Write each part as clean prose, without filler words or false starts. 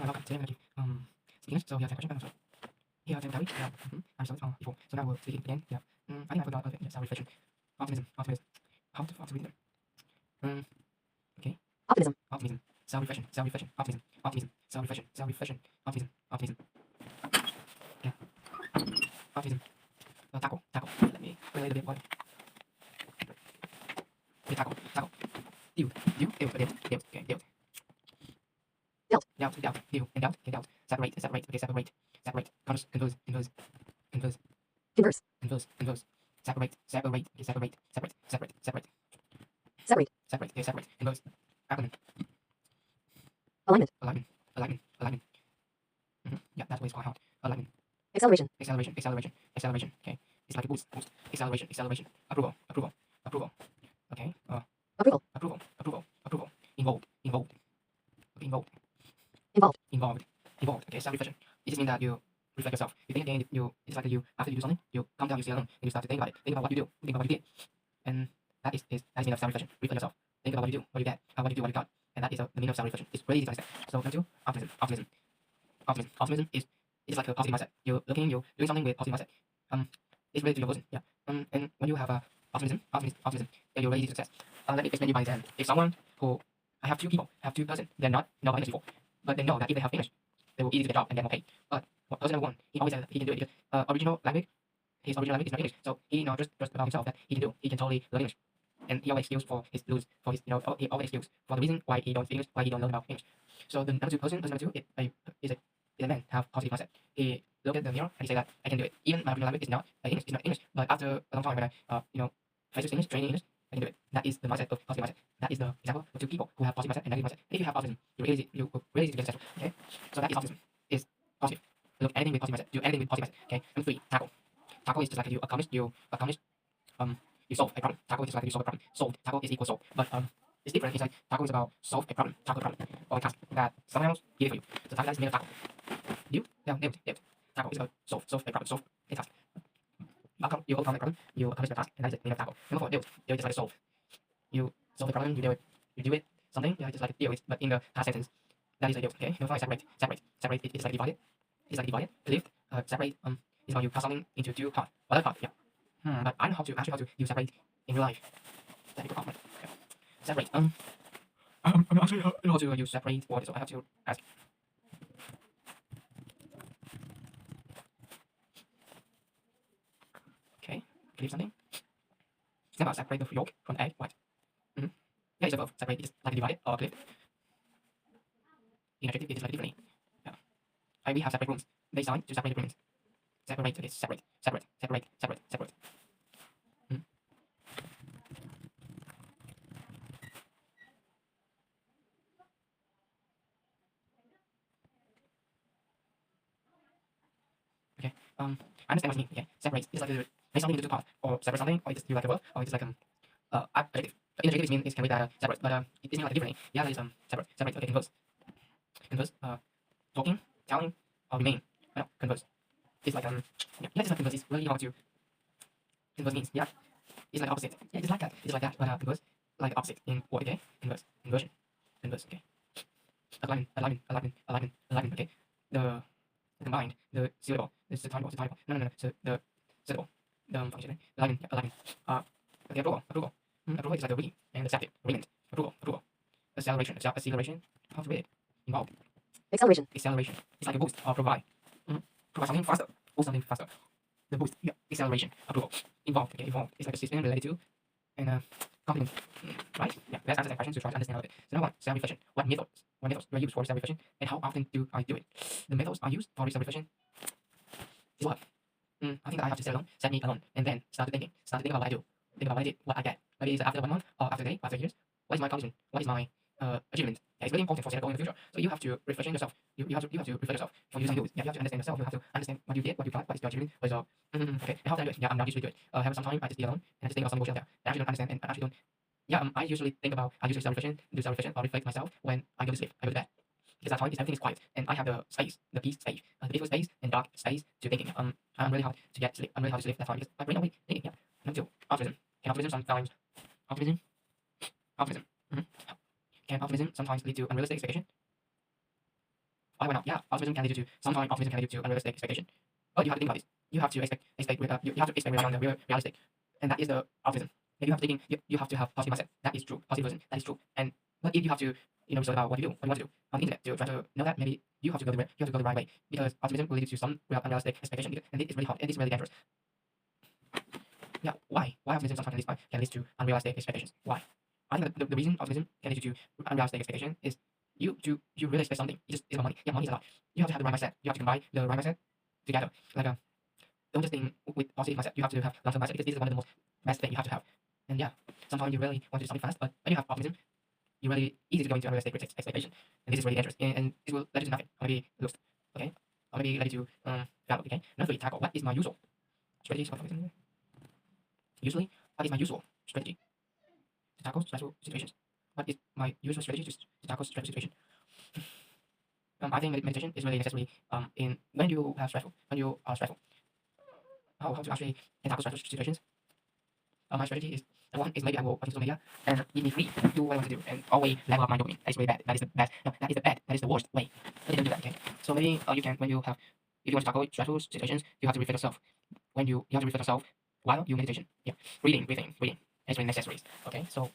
welcome. Today I'm going to speak English. So yeah, 10 question. Here, I'm Gary. Yeah. I'm sorry from before. So now we're speaking again. Yeah. I think I forgot. Okay. Yeah, reflection. Optimism. How to read them? Okay. Optimism. Self-reflection. Optimism. Self-reflection. Optimism. Yeah. Optimism. Taco. Let me relate a bit what. Okay, taco. Deal. Okay, deal. Doubt. Deal. And doubt. Okay, doubt. Separate. Okay, separate. Converse. Separate. Okay, separate. Okay, separate. Converse. Acronym. Alignment. Yeah, that's what it's called. Alignment. Acceleration. Okay. It's like a boost. Acceleration. Approval. Okay. Approval. Involved. Okay, involved. Okay, self-reflection. It just means that you reflect yourself. You think again, it's like you, after you do something, you calm down, you sit alone, and you start to think about it. Think about what you do, think about what you did. And that is meaning of self-reflection. Reflect yourself. Think about what you do, what you get, what you do, what you got. And that is the meaning of self-reflection. It's really easy to understand. So number 2, optimism is like a positive mindset. You're doing something with positive mindset. It's related to your person. Yeah. And when you have optimism, then you're ready to success. Let me explain you by example. If someone who I have 2 people, person, they're not English before, but they know that if they have English, they will easily get a job and get more pay. But person number 1, he always says that he can do it because his original language is not English, so he knows just about himself that he can totally learn English. And he always excuse for his he always excuse for the reason why he don't speak English, why he don't learn about English. So the person number 2 is a man have positive mindset. He look at the mirror and he say that I can do it. Even my original language is not English, but after a long time when I practice English, training English, I can do it. That is the mindset of positive mindset. That is the example of 2 people who have positive mindset and negative mindset. If you have optimism, you will really get successful. Okay, so that is optimism. Is positive. Look anything with positive mindset. Do anything with positive mindset. Okay. Number 3, tackle. Tackle is just like you solve a problem. Tackle is just like you solve a problem. Solved. Tackle is equal solve. But it's different. It's like tackle is about solve a problem. Tackle a problem or a task that someone else did it for you. So that is made of tackle. You? Yeah. Tackle is about solve a problem. Solve a task. You overcome a problem. You accomplish a task, and that is the meaning of tackle. Number 4, deal. Deal is just like solve. You solve a problem. You do it. Something. Yeah, just like deal with, but in the past sentence. That is a deal. Okay. Number 5, separate. It's like divided. Lift. Separate. Is about you cut something into 2 parts. Other part. Yeah. But I know how to use separate in real life. That is okay. Separate. I'm actually know how to use separate words, so I have to ask. Okay. Clip something. It's about separate the yolk from the egg white. Yeah, it's above. Separate is like divided or clip. In adjective, it is like differently. Yeah. We have separate rooms. They sign to separate agreements. Separate. Okay. Separate. Okay. I understand what you mean. Okay. Separate is like to make something into 2 parts, or separate something, or you like a verb, or it's like adjective. In adjective, means it can be separate, but it means like differently. The other is separate. Okay. Converse. Talking, telling, or remain. No, converse. It's like it's like converse. It's really hard to. Converse means it's like opposite. Yeah, it's like that. But converse like opposite in word. Okay. Conversion. Okay. Alignment. Okay. The combined, the syllable, the type. No. So the syllable, the function, alignment. Okay, approval. Approval is like the reading and accepted. Agreement. Approval. Acceleration. How to read it? Involved. Acceleration. It's like a boost or provide. Provide something faster. Boost something faster. The boost. Yeah. Acceleration. Approval. Involved. Okay. Involved. It's like a system related to and confidence. Right? Yeah. Let's answer that question to try to understand a little bit. So number 1, self-reflection. What methods do I use for self-reflection, and how often do I do it? The methods I use for self-reflection is what? I think that I have to sit alone, set me alone, and then start to think about what I do, think about what I did, what I get. Maybe it's after 1 month, or after a day, after years. What is my accomplishment? What is my achievement? Yeah, it's really important for setting a goal in the future. So you have to reflection yourself. You have to reflect yourself for using goals. Yeah, you have to understand yourself. You have to understand what you did, what you got, what is your achievement, what is your okay. And how do I do it? Yeah, I'm not usually do it. Have some time I just be alone and I just think about something there. I actually don't understand and I actually don't. Yeah, I usually do self-reflection or reflect myself when I go to sleep. I go to bed. Because that time everything is quiet and I have the space, the peace space, the peaceful space and dark space to thinking. I'm really hard to get sleep. I'm really hard to sleep that time because my brain always thinking. Yeah. Number 2, optimism. Can optimism sometimes lead to unrealistic expectation? Why not? Yeah, optimism can lead you to sometimes optimism can lead you to unrealistic expectation. But you have to think about this. You have to you have to expect relying on the realistic, and that is the optimism. If you have to you have to have positive mindset. That is true. Positive person. That is true. And but if you have to research about what you do, what you want to do on the internet to try to know that, maybe you have to go the right way, because optimism will lead you to some unrealistic expectation, and it is really hard. It is really dangerous. Yeah, why? Why optimism sometimes can lead to unrealistic expectations? Why? I think the reason optimism can lead you to unrealistic expectation is you really expect something. It just is about money. Yeah, money is a lot. You have to have the right mindset. You have to combine the right mindset together. Like don't just think with positive mindset. You have to have long-term mindset, because this is one of the most best thing you have to have. And yeah, sometimes you really want to do something fast, but when you have optimism, you really easy to go into unrealistic expectation, and this is really dangerous. And this will lead you to nothing. Or maybe lost. Okay, or maybe lead you to fail. Okay, not really tackle. What is my usual strategy? Usually, what is my usual strategy to tackle stressful situations? What is my usual strategy to tackle stressful situation? I think meditation is really necessary in when you have stressful, when you are stressful. How to actually tackle stressful situations? My strategy is one is maybe I will watch social media and give me free do what I want to do and always level up my dopamine. That is really bad. That is the bad. No, that is the bad. That is the worst way. But don't do that. Okay. So maybe you can when you have if you want to tackle stressful situations, you have to reflect yourself. When you have to reflect yourself while you meditation. Yeah. Reading. It's really necessary. Okay. So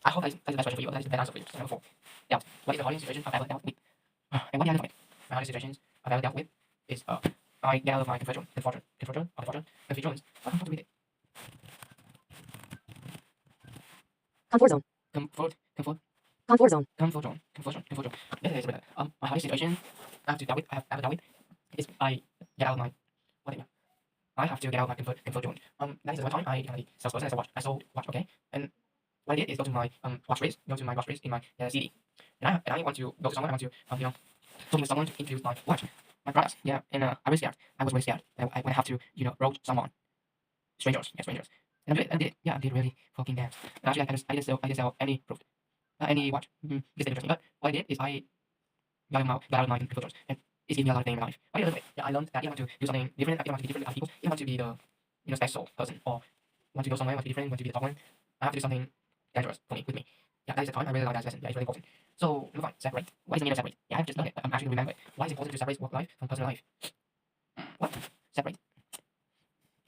I hope that is the best strategy for you. That is the best answer for you. So number 4. Doubt. What is the hardest situation I've ever dealt with? And what do I know from it? My hardest situations I've ever dealt with is I get out of my comfort zone, confidence. I don't have to read it. Comfort zone. Comfort Comfort zone. This is better. My hardest situation I have to deal with, I have ever dealt with, is I get out of my whatever. I have to get out of my comfort zone. That is the one time I became a salesperson as a watch. I sold watch, okay? And what I did is go to my watch race in my CD. And I want to go to someone. I want to talking to someone to introduce my watch, my products. Yeah, and I was scared. I was really scared. When I have to approach someone, strangers. And I did it. Yeah, I did really fucking dance. And actually, I didn't sell any proof, any watch. This is interesting. But what I did is I got out of my comfort zone, and it's given me a lot of things in my life. I did yeah, I learned that you want to do something different. You want to be different than other people. You want to be the special person, or want to go somewhere, want to be different, want to be the top one. I have to do something dangerous for me with me. Yeah, that is the time I really like that lesson. Yeah, it's really important. So move on. Separate. What is the meaning of separate? Yeah, I have just learned it. I'm actually remember it. Why is it important to separate work life from personal life? What? Separate.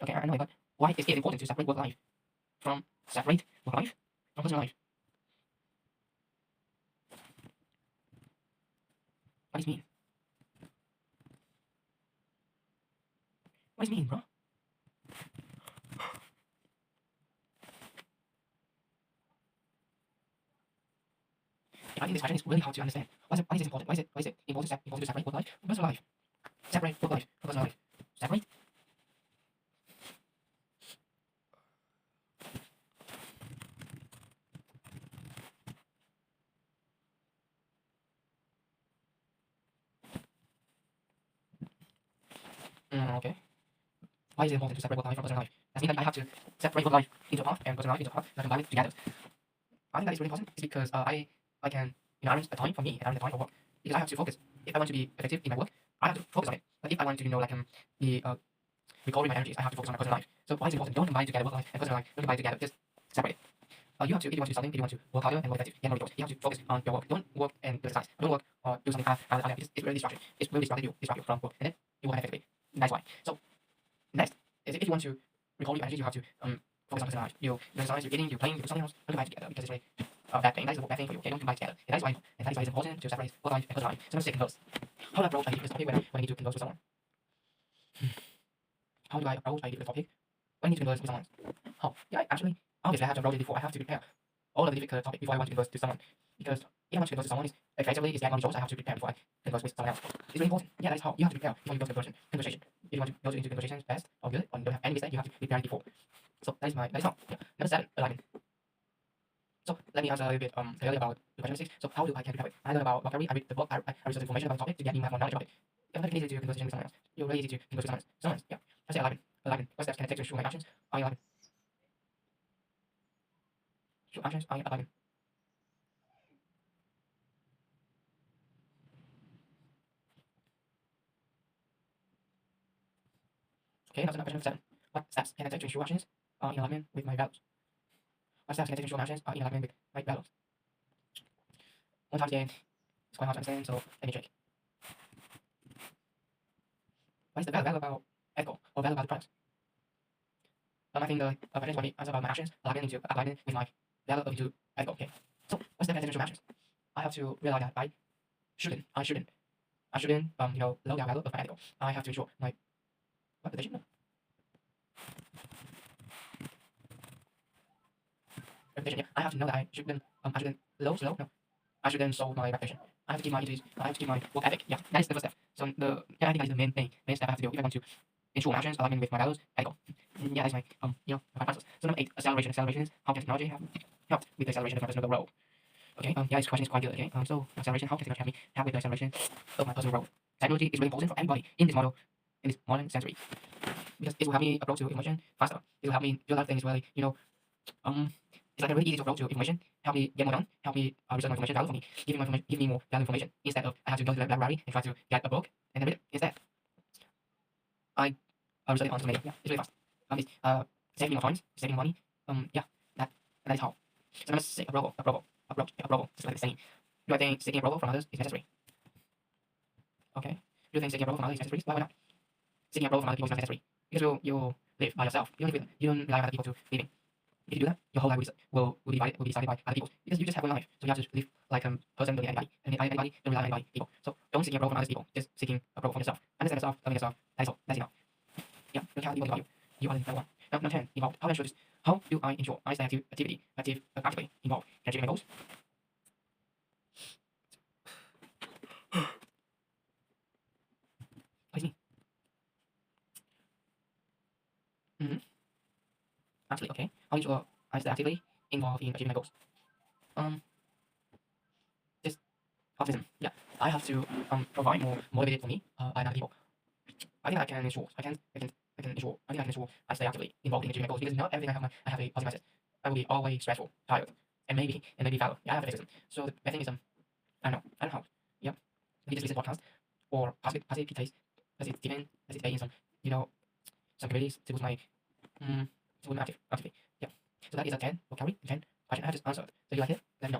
Okay, I know it, but why is it important to separate work life from personal life? What does it mean? What does it mean, bro? I think this question is really hard to understand. Why is this important? Why is it important to separate work life from personal life? Separate work life from personal life. Separate. Okay. Why is it important to separate work life from personal life? That means that I have to separate work life into a part and personal life into a part and combine it together. I think that is really important. It's because I can arrange the time for me and arrange the time for work, because I have to focus. If I want to be effective in my work, I have to focus on it. But if I want to be recovering my energies, I have to focus on my personal life. So why is it important? Don't combine together work life and personal life. Don't combine together. Just separate it. You have to, if you want to do something, if you want to work harder and more effective, get more results, you have to focus on your work. Don't work and do exercise. Don't work or do something it's really distracting. It's really distract you from work, and then you work effectively. That's why. So next is if you want to recall your energy, you have to focus on personal life. You exercise, you're eating, you're playing, you do something else. Don't combine together, because it's really bad thing. That is a bad thing for you. Okay, don't combine together. And that is why it's important to separate work life and personal life. So let's say converse. How do I approach a difficult topic when I need to converse with someone? How do I approach a difficult topic when I need to converse with someone? Oh, yeah, actually, obviously I have to approach it before. I have to prepare all of the difficult topic before I want to converse to someone. Because if I want to converse to someone, effectively is get more results, I have to prepare before I converse with someone else. It's really important. Yeah, that's how you have to prepare before you go to conversation. If you want to go into conversations fast or good, or you don't have any mistake, you have to prepare it before. So that is how. Yeah. Number 7, alignment. So let me answer a little bit clearly about the question 6. So how do I can prepare it? I learn about vocabulary, I read the book, I research information about the topic to get me more knowledge about it. It's not easy to conversation with someone else. You're really easy to converse with someone else. Yeah. I say alignment. What steps can I take to ensure my actions are in alignment? Your actions are in alignment. Okay, that's another question 7. What steps can I take to ensure actions are in alignment with my values? What steps can I take to ensure my actions are in alignment with my values? 1 times again, it's quite hard to understand, so let me check. What is the value about ethical or value about the products? I think the questions for me answer about my actions, aligning with my value into ethical. Okay. So what's the definition of actions? I have to realize that I shouldn't lower down value of my ethical. I have to ensure my what position? No. Reputation. Yeah. I have to know that I shouldn't low. No. I shouldn't sold my reputation. I have to keep my intuition. I have to keep my work ethic. Yeah, that is the first step. So I think that is the main step I have to do if I want to ensure my actions align with my values. Ethical. Yeah, that's my my process. So number 8, acceleration. Acceleration is how can technology help with the acceleration of my personal growth? Okay. Yeah, this question is quite good. Okay. So acceleration. How can technology help with the acceleration of my personal growth? Technology is really important for everybody in this modern century because it will help me approach to information faster. It will help me do a lot of things really. It's like a really easy to approach to information. Help me get more done. Help me research more information. Value for me. Give me more valuable information instead of I have to go to the library and try to get a book and then read it. Instead, I research it on social media. Yeah, it's really fast. It's saving more time, saving money. Yeah, that is how. So number 6, approval. Just like the saying. Do I think seeking approval from others is necessary? Okay. Do you think seeking approval from others is necessary? Why not? Seeking approval from other people is not necessary because you live by yourself. You don't rely on other people to live in. If you do that, your whole life will be decided by other people because you just have one life. So you have to live like a person, don't need anybody, and anybody don't rely on anybody. People. So don't seek approval from other people. Just seeking approval from yourself. Understand yourself, loving yourself. That's all. That's enough. Yeah. Don't care what people about you. You are the number one. Number 10. Involved. How do I ensure I stay actively involved in achieving my goals? What is me? Absolutely. Okay. How do you ensure I stay actively involved in achieving my goals? Just optimism. Yeah. I have to provide more motivated for me by other people. I think I can ensure I stay actively involved in achieving my goals because not everything I have a positive mindset. I will be always stressful, tired, and maybe failure. Yeah, I have a favoritism. So the best thing is I don't know how. Yep. Maybe just listen to podcast or passive debate in some some communities to boost my to boost my activity. Yeah. So that is a 10 for Carrie. 10 question I have just answered. So you like it? Let me know.